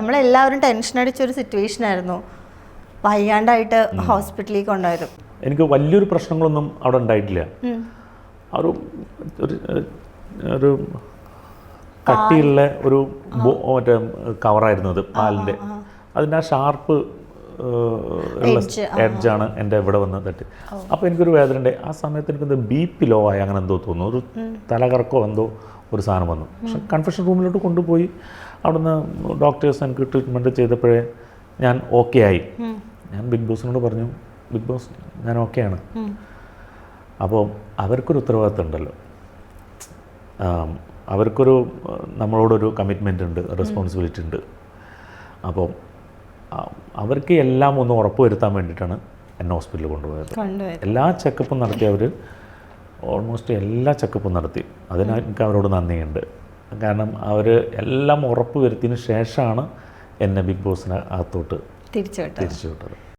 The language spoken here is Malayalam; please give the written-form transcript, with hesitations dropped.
നമ്മളെല്ലാവരും ടെൻഷൻ അടിച്ചൊരു സിറ്റുവേഷൻ ആയിരുന്നു, വയ്യാണ്ടായിട്ട് ഹോസ്പിറ്റലിൽ കൊണ്ടുപോയത്. എനിക്ക് വലിയൊരു പ്രശ്നങ്ങളൊന്നും അവിടെ ഉണ്ടായിട്ടില്ല. ഒരു ഒരു കട്ടിയുള്ള ഒരു മറ്റേ കവറായിരുന്നു അത് പാലിൻ്റെ. അതിൻ്റെ ആ ഷാർപ്പ് ഉള്ള എഡ്ജാണ് എൻ്റെ ഇവിടെ വന്ന് തട്ടി. അപ്പോൾ എനിക്കൊരു വേദന ഉണ്ട്. ആ സമയത്ത് എനിക്കെന്തോ BP ലോ ആയി അങ്ങനെ എന്തോ തോന്നുന്നു, ഒരു തലകറക്കോ എന്തോ ഒരു സാധനം വന്നു. പക്ഷെ കൺഫെഷൻ റൂമിലോട്ട് കൊണ്ടുപോയി അവിടുന്ന് ഡോക്ടേഴ്സ് എനിക്ക് ട്രീറ്റ്മെൻറ്റ് ചെയ്തപ്പോഴേ ഞാൻ ഓക്കെ ആയി. ഞാൻ ബിഗ് ബോസിനോട് പറഞ്ഞു, ബിഗ് ബോസ് ഞാൻ ഓക്കെയാണ്. അപ്പോൾ അവർക്കൊരു ഉത്തരവാദിത്തം ഉണ്ടല്ലോ, അവർക്കൊരു നമ്മളോടൊരു കമ്മിറ്റ്മെൻ്റ് ഉണ്ട്, റെസ്പോൺസിബിലിറ്റി ഉണ്ട്. അപ്പോൾ അവർക്ക് എല്ലാം ഒന്ന് ഉറപ്പ് വരുത്താൻ വേണ്ടിയിട്ടാണ് എന്നെ ഹോസ്പിറ്റലിൽ കൊണ്ടുപോയത്. എല്ലാ ചെക്കപ്പും നടത്തി അവർ, ഓൾമോസ്റ്റ് എല്ലാ ചെക്കപ്പും നടത്തി. അതിന് എനിക്ക് അവരോട് നന്ദിയുണ്ട്. കാരണം അവർ എല്ലാം ഉറപ്പ് വരുത്തിയതിന് ശേഷമാണ് എന്നെ ബിഗ് ബോസിന് അകത്തോട്ട് തിരിച്ചു വിട്ടത്.